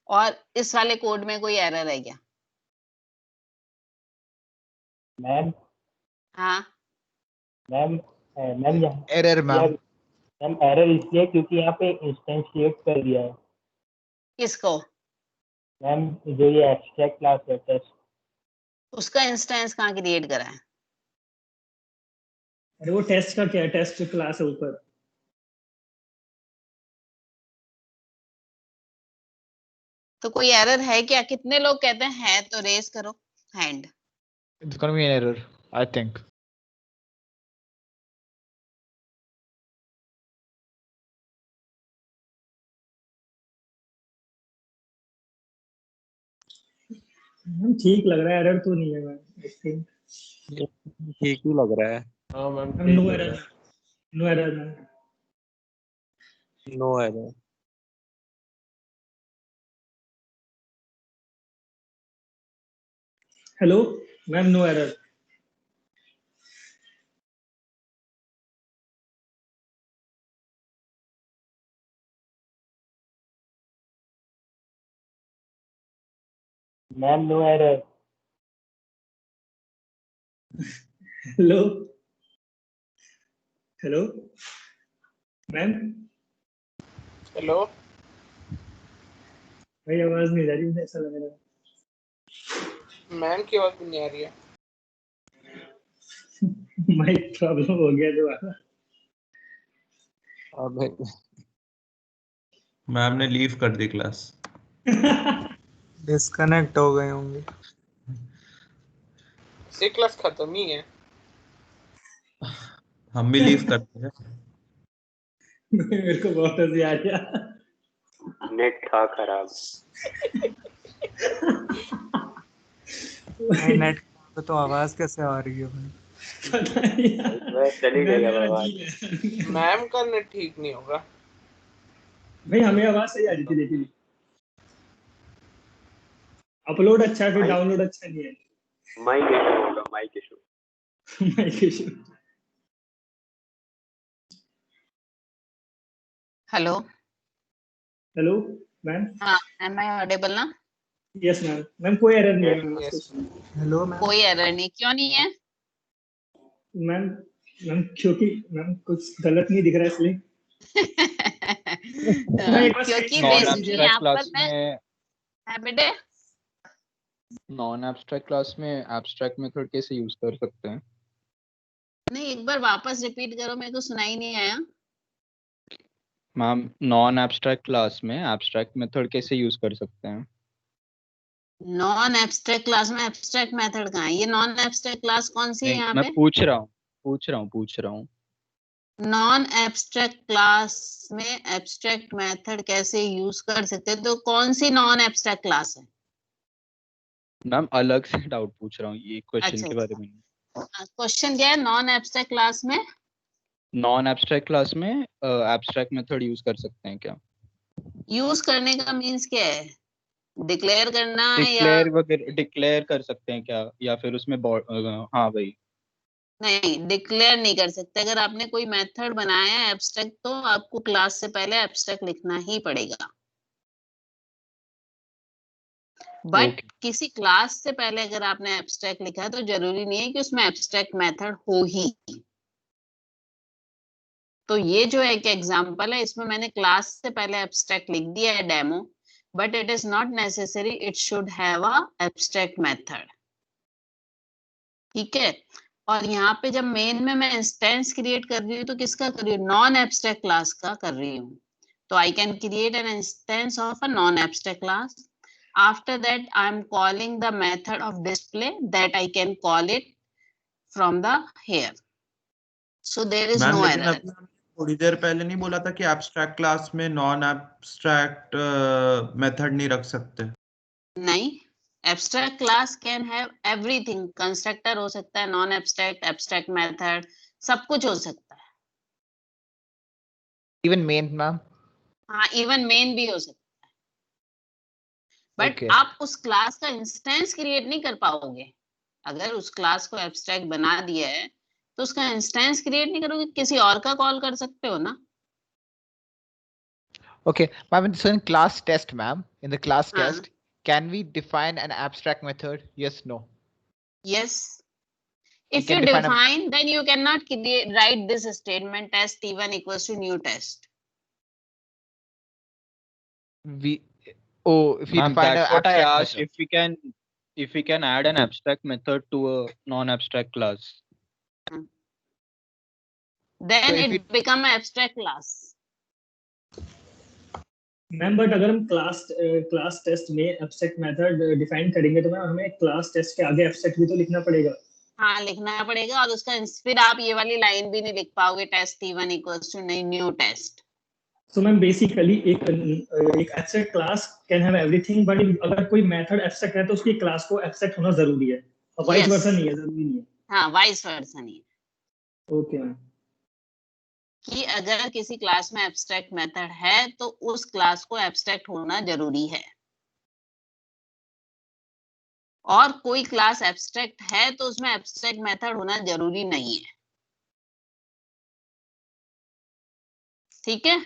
और इस वाले कोड में कोई एरर है क्या? मैम हाँ मैम मैम यहाँ Error, ma'am. मैम एरर इसलिए क्योंकि यहाँ पे इंस्टेंस क्रिएट कर दिया है किसको? मैम, जो ये एब्स्ट्रैक्ट क्लास है टेस्ट। उसका इंस्टेंस कहाँ क्रिएट करा है? अरे वो टेस्ट का क्या है, टेस्ट क्लास है ऊपर। तो कोई एरर है क्या? कितने लोग कहते हैं तो रेस करो hand. It's gonna be an error, I think. ठीक लग रहा है, एरर तो नहीं है मैम। आई थिंक ठीक ही लग रहा है। हाँ ma'am no error, no error ma'am. No error. Hello ma'am, no error. Ma'am no error. Hello hello ma'am, hello भाई आवाज नहीं आ रही, मुझे ऐसा लग रहा है। मैम की आवाज भी नहीं आ रही है। माइक प्रॉब्लम हो गया दोबारा। अबे मैम ने लीव कर दी क्लास। डिस्कनेक्ट हो गए होंगे। ये क्लास खत्म ही है। हम भी लीव करते हैं। मेरे को बहुत हंसी आ गया। नेट था खराब। नेट पे तो आवाज कैसे आ रही है भाई? पता नहीं यार। वह चली गई अब मेरा आवाज। अजीब है। मैम का नेट ठीक नहीं होगा। भाई हमें आवाज सही आ रही थी लेकिन अपलोड अच्छा है, फिर डाउनलोड अच्छा नहीं है। माइक इशू होगा, mic issue. Mic issue. Hello hello ma'am. हाँ, एम आई ऑडिबल ना? Yes ma'am. मैम कोई एरर नहीं है मैम। Yes. Hello ma'am. कोई एरर नहीं, क्यों नहीं है? मैम मैम क्योंकि मैम कुछ गलत नहीं दिख रहा है इसलिए। क्योंकि नॉन बेसिकली यहाँ पर मैं है बेटे। नॉन एब्स्ट्रैक्ट क्लास में एब्स्ट्रैक्ट मेथड कैसे यूज कर सकते हैं? नहीं, एक बार वापस रिपीट करो, मेरे को सुनाई नहीं आया। मैम, नॉन एब्स्ट्रैक्ट क्लास में एब्स्ट्रैक्ट मेथड कैसे यूज कर सकते हैं? नॉन एब्स्ट्रैक्ट क्लास में एब्स्ट्रैक्ट मेथड कहाँ है? ये नॉन एब्स्ट्रैक्ट क्लास कौन सी है नहीं, यहाँ मैं पे? पूछ रहा हूँ। नॉन एब्स्ट्रैक्ट क्लास में एब्स्ट्रैक्ट मेथड कैसे यूज कर सकते हैं? तो कौन सी नॉन एब्स्ट्रैक्ट क्लास है? मैम अलग से डाउट पूछ रहा हूँ, ये क्वेश्चन अच्छा के बारे में। क्वेश्चन क्या है? नॉन एब्स्ट्रैक्ट क्लास में नॉन एब्स्ट्रैक्ट क्लास में एब्स्ट्रैक्ट मेथड यूज कर सकते हैं क्या? यूज करने का मीन्स क्या है? डिक्लेयर करना या डिक्लेयर वगैरह डिक्लेयर कर सकते हैं क्या, या फिर उसमें हाँ भाई। नहीं, डिक्लेयर नहीं कर सकते। अगर आपने कोई मेथड बनाया है एब्स्ट्रैक्ट, तो आपको क्लास से पहले एब्स्ट्रैक्ट लिखना ही पड़ेगा। बट किसी क्लास से पहले अगर आपने एब्स्ट्रैक्ट लिखा है तो जरूरी नहीं है कि उसमें एब्स्ट्रैक्ट मेथड हो ही। तो ये जो एक एग्जांपल है, इसमें मैंने क्लास से पहले एब्स्ट्रैक्ट लिख दिया है demo, but it is not necessary it should have a abstract method. ठीक है। और यहाँ पे जब मेन में मैं इंस्टेंस क्रिएट कर रही हूँ तो किसका कर रही हूँ? नॉन एब्स्ट्रैक्ट क्लास का कर रही हूँ। तो I can create an instance of a non abstract class. After that, I am calling the method of display that I can call it from the here. So there is ma'am no लेकिन error. अभी हमने थोड़ी देर पहले नहीं बोला था कि abstract class में नॉन एब्स्ट्रैक्ट मेथड नहीं रख सकते? नहीं, abstract class can have everything. Constructor हो सकता है, नॉन एब्स्ट्रैक्ट, एब्स्ट्रैक्ट मेथड, सब कुछ हो सकता है. Even main, ma'am. हाँ, इवन मेन भी हो सकता है. But Okay. आप उस क्लास का इंस्टेंस क्रिएट नहीं कर पाओगे. अगर उस क्लास को एब्स्ट्रैक्ट बना दिया है तो उसका इंस्टेंस क्रिएट नहीं करोगे, किसी और का कॉल कर सकते हो ना. Okay, ma'am. So in class test, ma'am, in the class हाँ. test, can we define an abstract method? Yes, no. Yes. If you define, then you cannot write this statement test T1 equals to new test. If we define that's what I abstract asked. method. If we can add an abstract method to a non-abstract class. Then so it become an abstract class. Ma'am but अगर हम class test में abstract method define करेंगे तो ma'am हमें class test के आगे abstract भी तो लिखना पड़ेगा. हाँ, लिखना पड़ेगा और उसका फिर आप ये वाली लाइन भी नहीं लिख पाओगे test T1 equals to new test. So ma'am basically एक abstract class can have everything, but अगर कोई मेथड एब्स्ट्रैक्ट है तो उसकी क्लास को एब्स्ट्रैक्ट होना जरूरी है और वाइस वर्सा नहीं है, जरूरी नहीं है. हाँ, वाइस वर्सा नहीं है. Okay ma'am. कि अगर किसी क्लास में एब्स्ट्रैक्ट मेथड है तो उस क्लास को एब्स्ट्रैक्ट होना जरूरी है, और कोई क्लास एब्स्ट्रैक्ट है तो उसमें एब्स्ट्रैक्ट मेथड होना जरूरी नहीं है. ठीक है,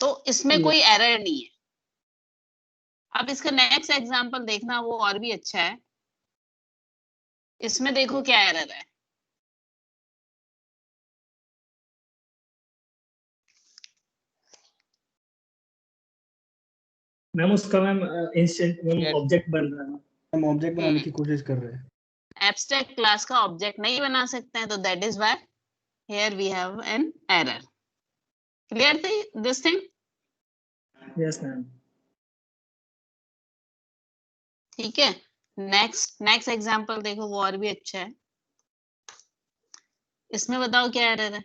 तो इसमें कोई एरर नहीं है. अब इसका नेक्स्ट एग्जांपल देखना, वो और भी अच्छा है. इसमें देखो क्या एरर है. मैम उसका मैम इंस्टेंट ऑब्जेक्ट बन रहा है. हम ऑब्जेक्ट बनाने की कोशिश कर रहे हैं. एब्स्ट्रैक्ट क्लास का ऑब्जेक्ट नहीं बना सकते हैं, तो that is why here we have an error. Clear this thing? Yes ma'am. ठीक है, नेक्स्ट एग्जांपल देखो, वो और भी अच्छा है. इसमें बताओ क्या एरर है.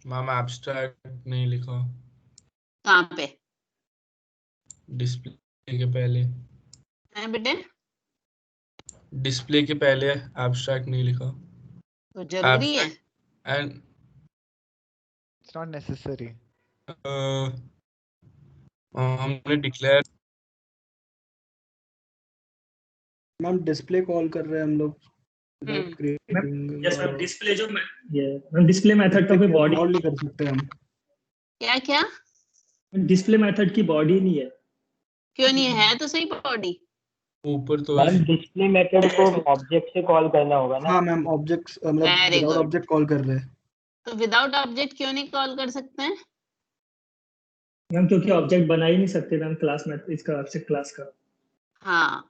मैम एब्स्ट्रैक्ट नहीं लिखा. कहाँ पे? डिस्प्ले के पहले. है बेटे? डिस्प्ले के पहले एब्स्ट्रैक्ट नहीं लिखा. तो जरूरी है. And it's not necessary. हमने डिक्लेयर. मैम डिस्प्ले कॉल कर रहे हैं हम लोग. Yes ma'am. डिस्प्ले जो मैम डिस्प्ले मेथड का कोई बॉडी नहीं कर सकते हम. क्या डिस्प्ले मेथड की बॉडी नहीं है. क्यों नहीं है? तो सही बॉडी ऊपर तो मैम डिस्प्ले मेथड को ऑब्जेक्ट से कॉल करना होगा ना. हाँ मैम, ऑब्जेक्ट्स मतलब विदाउट ऑब्जेक्ट कॉल कर रहे हैं. तो विदाउट ऑब्जेक्ट क्यों नहीं कॉल कर सकते हैं मैम? क्योंकि ऑब्जेक्ट बना ही नहीं सकते मैम क्लास में, इसका ऑब्जेक्ट क्लास का. हाँ,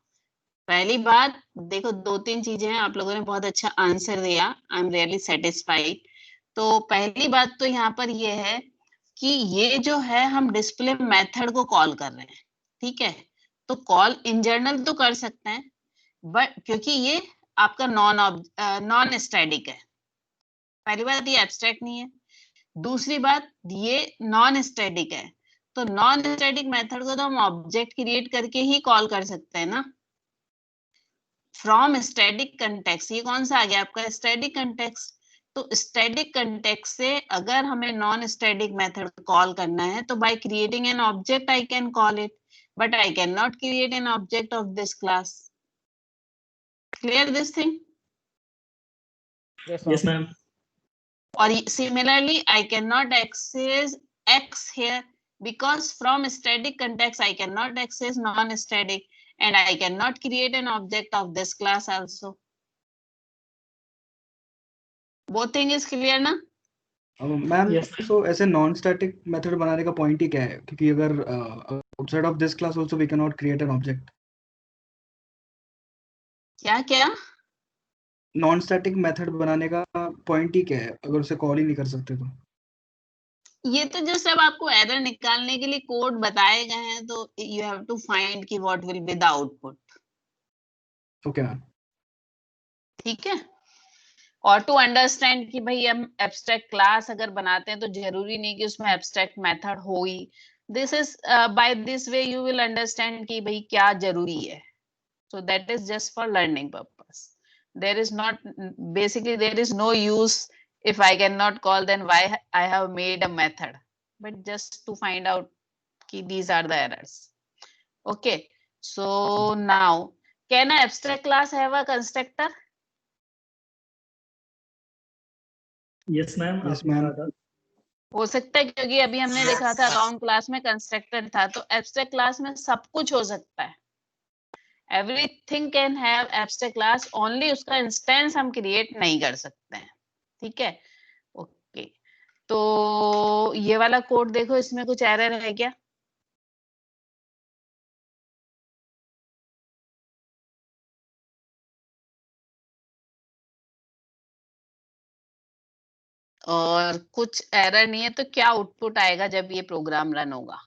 पहली बात देखो, 2-3 चीजें हैं. आप लोगों ने बहुत अच्छा आंसर दिया. I am really satisfied. तो पहली बात तो यहाँ पर ये है कि ये जो है हम डिस्प्ले मेथड को कॉल कर रहे हैं. ठीक है, तो कॉल इन जनरल तो कर सकते हैं, बट क्योंकि ये आपका नॉन स्टैटिक है. पहली बात, ये एब्स्ट्रैक्ट नहीं है. दूसरी बात, ये नॉन स्टैटिक है. तो नॉन स्टैटिक मेथड को तो हम ऑब्जेक्ट क्रिएट करके ही कॉल कर सकते हैं ना. फ्रॉम स्टैटिक कंटेक्स्ट, ये कौन सा आ गया आपका? Static context. तो स्टैटिक कंटेक्स्ट से अगर हमें नॉन स्टैटिक मेथड कॉल करना है तो by creating an object I can call it, but I cannot create an object of this class. Clear this thing? Yes ma'am. Or similarly, I cannot access X here because from static context I cannot access non-static, and I cannot create an object of this class also. Both thing is clear ना? Ma'am so ऐसे non static method बनाने का point ही क्या है? क्योंकि अगर outside of this class also we can not create an object. क्या non static method बनाने का पॉइंट ही क्या है अगर उसे कॉल ही नहीं कर सकते तो? ये तो जो सब आपको एरर निकालने के लिए कोड बताए गए हैं, तो यू हैव टू फाइंड कि what will be the output. Okay ma'am. ठीक है, और टू अंडरस्टैंड कि भाई हम एब्स्ट्रैक्ट क्लास अगर बनाते हैं तो जरूरी नहीं कि उसमें एब्स्ट्रैक्ट मेथड हो ही. This is by this way you will understand कि भाई क्या जरूरी है. So that is just for learning purpose. There is not, basically there is no use if I cannot call, then why I have made a method, but just to find out कि these are the errors. Okay, so now can an abstract class have a constructor? Yes ma'am. Yes ma'am. हो सकता है, क्योंकि अभी हमने देखा था account class में कंस्ट्रक्टर था, तो एब्स्ट्रैक्ट क्लास में सब कुछ हो सकता है। Everything can have abstract class, only उसका इंस्टेंस हम क्रिएट नहीं कर सकते हैं। ठीक है, ओके। तो ये वाला कोड देखो, इसमें कुछ एरर है क्या? और कुछ एरर नहीं है तो क्या आउटपुट आएगा जब ये प्रोग्राम रन होगा?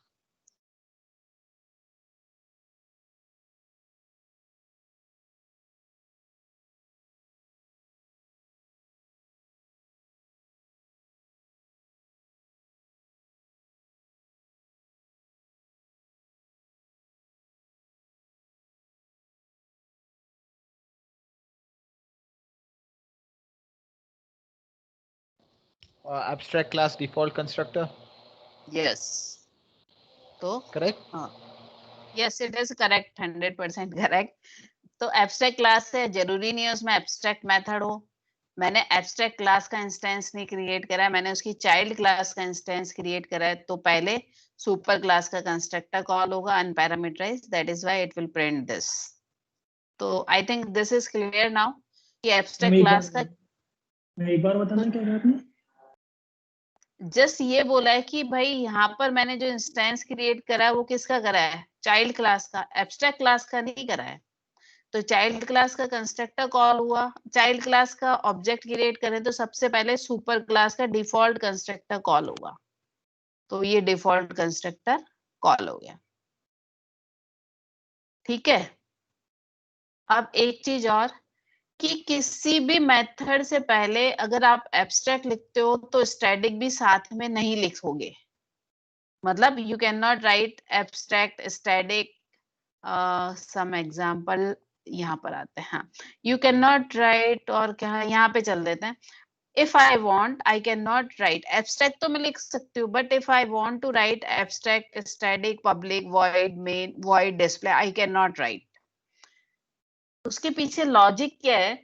Abstract class default constructor. Yes. तो Correct? Yes, it is correct, 100% correct. तो एब्स्ट्रैक्ट क्लास है, जरूरी नहीं है उसमें एब्स्ट्रैक्ट मेथड हो। मैंने एब्स्ट्रैक्ट क्लास का इंस्टेंस नहीं क्रिएट करा है, मैंने उसकी चाइल्ड क्लास का इंस्टेंस क्रिएट करा है। तो पहले सुपर क्लास का कंस्ट्रक्टर कॉल होगा unparameterised, that is why it will print this. तो I think this is clear now कि एब्स्ट्रैक्ट क्लास का एक बार बताना क्या कहा आपने? जस्ट ये बोला है कि भाई यहाँ पर मैंने जो इंस्टेंस क्रिएट करा है वो किसका करा है? चाइल्ड क्लास का, एब्स्ट्रैक्ट क्लास का नहीं करा है। तो चाइल्ड क्लास का कंस्ट्रक्टर कॉल हुआ, चाइल्ड क्लास का ऑब्जेक्ट क्रिएट करें तो सबसे पहले सुपर क्लास का डिफॉल्ट कंस्ट्रक्टर कॉल होगा। तो ये डिफॉल्ट कंस्ट्रक्टर कॉल हो गया। ठीक है, अब एक चीज और कि किसी भी मेथड से पहले अगर आप एब्स्ट्रैक्ट लिखते हो तो स्टैटिक भी साथ में नहीं लिखोगे। मतलब you can not write abstract static, some example यहाँ पर आते हैं। हाँ, यू कैन नॉट राइट, और क्या यहाँ पे चल देते हैं। If I want, I cannot write abstract तो मैं लिख सकती हूँ, but if I want to write abstract static public void main void display, I cannot write. उसके पीछे लॉजिक क्या है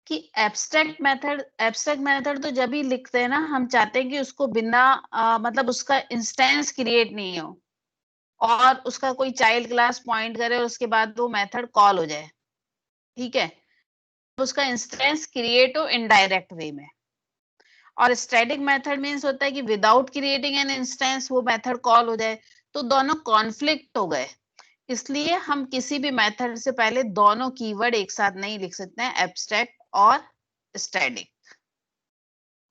कि एब्स्ट्रैक्ट मेथड तो जब ही लिखते हैं ना, हम चाहते हैं कि उसको बिना मतलब उसका इंस्टेंस क्रिएट नहीं हो और उसका कोई चाइल्ड क्लास पॉइंट करे और उसके बाद वो मेथड कॉल हो जाए। ठीक है, उसका इंस्टेंस क्रिएट हो इनडायरेक्ट वे में। और स्टैटिक मेथड मींस होता है कि विदाउट क्रिएटिंग एन इंस्टेंस वो मेथड कॉल हो जाए। तो दोनों कॉन्फ्लिक्ट हो गए, इसलिए हम किसी भी मेथड से पहले दोनों कीवर्ड एक साथ नहीं लिख सकते हैं, एब्स्ट्रैक्ट और static.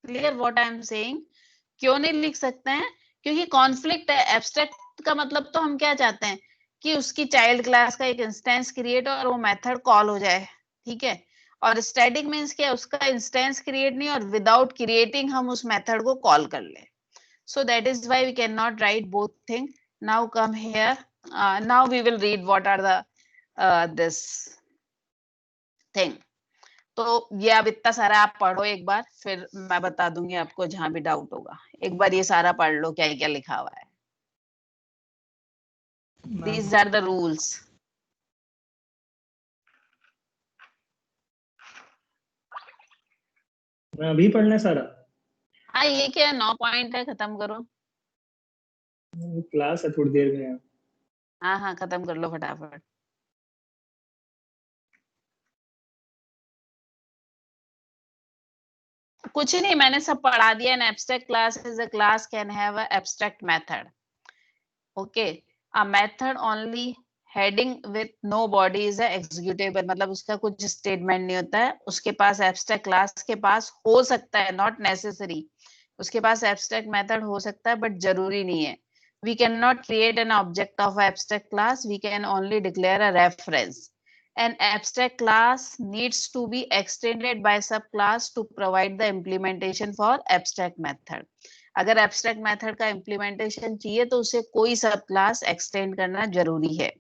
Clear what I am saying? क्यों नहीं लिख सकते हैं? क्योंकि कॉन्फ्लिक्ट है। एब्स्ट्रैक्ट का मतलब तो हम क्या चाहते हैं कि उसकी चाइल्ड क्लास का एक इंस्टेंस क्रिएट हो और वो मेथड कॉल हो जाए। ठीक है, और स्टैटिक मींस क्या, उसका इंस्टेंस क्रिएट नहीं और विदाउट क्रिएटिंग हम उस मेथड को कॉल कर ले। So that is why we can not write both thing. Now come here, now we will read what are the this thing. तो ये अब इतना सारा आप पढ़ो एक बार, फिर मैं बता दूंगी आपको जहां भी डाउट होगा। एक बार ये सारा पढ़ लो क्या क्या लिखा हुआ है। These are the rules. मैं अभी पढ़ना है सारा? हाँ, ये क्या 9 पॉइंट है, खत्म करो। क्लास है थोड़ी देर में। हाँ हाँ, खत्म कर लो फटाफट। कुछ नहीं, मैंने सब पढ़ा दिया। An abstract class is a class can have a abstract method. Okay, a method only heading with no body is a executable, मतलब उसका कुछ स्टेटमेंट नहीं होता है। उसके पास abstract class के पास हो सकता है, not necessary, उसके पास abstract method हो सकता है बट जरूरी नहीं है। We cannot create an object of abstract class, we can only declare a reference. An abstract class needs to be extended by subclass to provide the implementation for abstract method. अगर abstract method का implementation चाहिए तो उसे कोई subclass extend करना जरूरी है।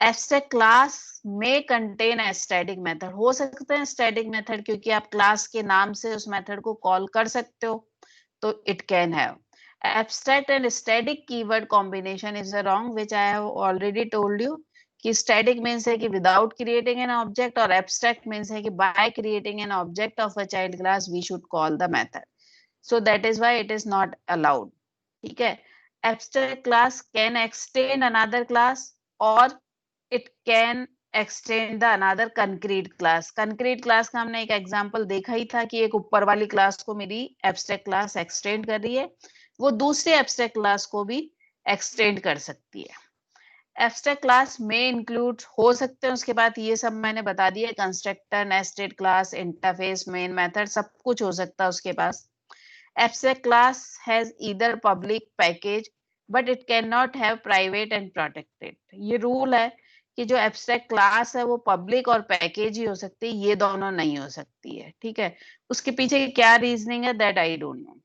Abstract class may contain a static method, हो सकते हैं static method क्योंकि आप class के नाम से उस method को call कर सकते हो, तो it can have. Abstract and static keyword combination is wrong, which I have already told you. कि static means है कि without creating an object, और abstract means है कि by creating an object of a child class we should call the method. so that is why it is not allowed. ठीक है. Abstract class can extend another class or it can extend the another concrete class. Concrete class का हमने एक example देखा ही था कि एक ऊपर वाली क्लास को मेरी abstract class extend कर रही है, वो दूसरे abstract class को भी extend कर सकती है. एब्स्ट्रैक्ट क्लास में इंक्लूड हो सकते हैं, उसके बाद ये सब मैंने बता दिया, constructor, nested class, interface, main method, सब कुछ हो सकता है उसके पास. Abstract class has either public package but it can not have private and protected. ये रूल है कि जो एब्स्ट्रैक्ट क्लास है वो पब्लिक और पैकेज ही हो सकती है, ये दोनों नहीं हो सकती है. ठीक है, उसके पीछे क्या रीजनिंग है दैट आई डोंट नो.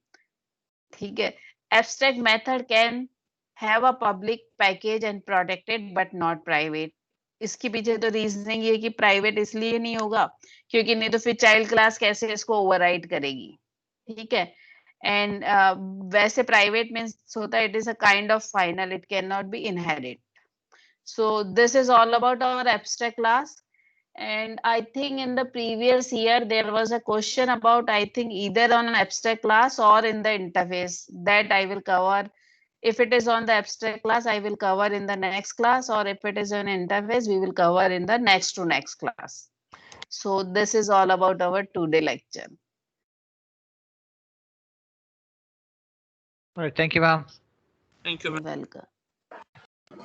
ठीक है, abstract method can have a public package and protected but not private. इसके पीछे तो रीजनिंग ये कि प्राइवेट इसलिए नहीं होगा क्योंकि नहीं तो फिर चाइल्ड क्लास कैसे इसको ओवरराइड करेगी. ठीक है, एंड वैसे प्राइवेट मींस होता है it is a kind of final, it can not be inherit. So this is all about our abstract class. And I think in the previous year there was a question about, I think either on an abstract class or in the interface, that I will cover. If it is on the abstract class, I will cover in the next class, or if it is on interface, we will cover in the next to next class. So this is all about our today lecture. All right, thank you, ma'am. Thank you, ma'am. Welcome.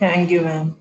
Thank you, ma'am.